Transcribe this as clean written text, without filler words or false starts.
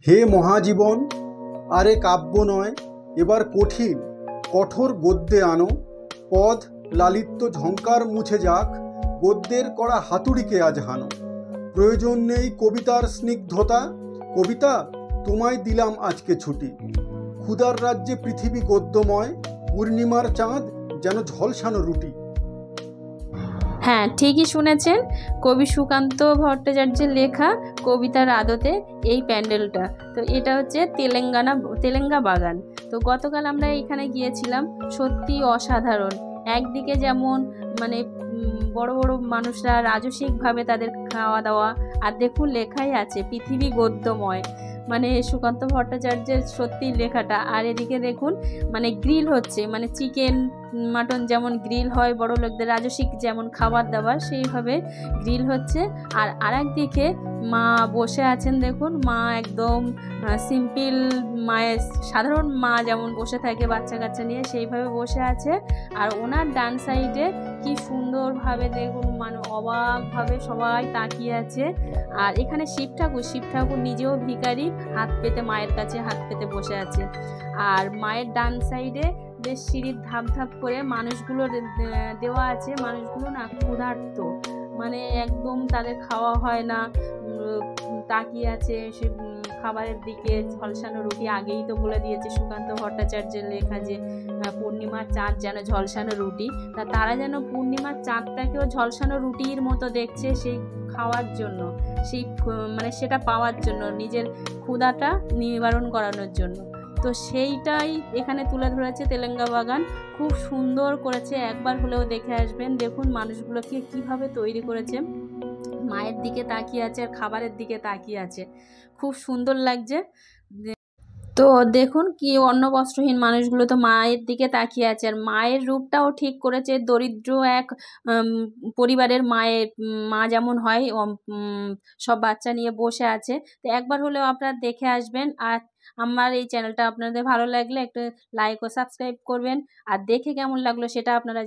হে মহাজীবন, আরে কাব্য নয়, এবার কঠিন কঠোর গদ্যে আনো। পদ লালিত্য ঝঙ্কার মুছে যাক, গদ্যের কড়া হাতুড়িকে আজ হানো। প্রয়োজন নেই কবিতার স্নিগ্ধতা, কবিতা তোমায় দিলাম আজকে ছুটি। ক্ষুধার রাজ্যে পৃথিবী গদ্যময়, পূর্ণিমার চাঁদ যেন ঝলসানো রুটি। হ্যাঁ, ঠিকই শুনেছেন। কবি সুকান্ত ভট্টাচার্যের লেখা কবিতার আদতে এই প্যান্ডেলটা। তো এটা হচ্ছে তেলেঙ্গা বাগান। তো গতকাল আমরা এখানে গিয়েছিলাম, সত্যি অসাধারণ। একদিকে যেমন মানে বড় বড় মানুষরা রাজসিকভাবে তাদের খাওয়া দাওয়া, আর দেখুন লেখাই আছে পৃথিবী গদ্যময়, মানে সুকান্ত ভট্টাচার্যের সত্যি লেখাটা। আর এদিকে দেখুন মানে গ্রিল হচ্ছে, মানে চিকেন মাটন যেমন গ্রিল হয় বড় লোকদের রাজসিক যেমন খাবার দাবার, সেইভাবে গ্রিল হচ্ছে। আর আরেক দিকে মা বসে আছেন, দেখুন মা একদম সিম্পল, মায়ের সাধারণ মা যেমন বসে থাকে বাচ্চা কাচ্চা নিয়ে, সেইভাবে বসে আছে। আর ওনার ডান সাইডে কি সুন্দরভাবে দেখুন, মানে অবাকভাবে সবাই তাকিয়ে আছে। আর এখানে শিব ঠাকুর নিজেও ভিখারি, হাত পেতে মায়ের কাছে হাত পেতে বসে আছে। আর মায়ের ডান সাইডে বেশ সিঁড়ির ধাপ ধাপ করে মানুষগুলো দেওয়া আছে। মানুষগুলো না ক্ষুধার্ত, মানে একদম তাদের খাওয়া হয় না, তাকিয়ে আছে সে খাবারের দিকে। ঝলসানো রুটি, আগেই তো বলে দিয়েছে সুকান্ত ভট্টাচার্যের লেখা যে পূর্ণিমার চাঁদ যেন ঝলসানো রুটি। তারা যেন পূর্ণিমার চাঁদটাকেও ঝলসানো রুটির মতো দেখছে, সেই খাওয়ার জন্য, সেই মানে সেটা পাওয়ার জন্য, নিজের ক্ষুধাটা নিবারণ করানোর জন্য। তো সেইটাই এখানে তুলে ধরেছে তেলেঙ্গা বাগান। খুব সুন্দর করেছে, একবার হলেও দেখে আসবেন। দেখুন মানুষগুলোকে কিভাবে তৈরি করেছে, মায়ের দিকে তাকিয়ে আছে আর খাবারের দিকে তাকিয়ে আছে, খুব সুন্দর লাগছে। তো দেখুন কি অন্ন বস্ত্রহীন মানুষগুলো তো মায়ের দিকে তাকিয়ে আছে, আর মায়ের রূপটাও ঠিক করেছে দরিদ্র এক পরিবারের মায়ের, মা যেমন হয় সব বাচ্চা নিয়ে বসে আছে। তো একবার হলেও আপনারা দেখে আসবেন। আর আমার এই চ্যানেলটা আপনাদের ভালো লাগলে একটা লাইক ও সাবস্ক্রাইব করবেন, আর দেখে কেমন লাগলো সেটা আপনারা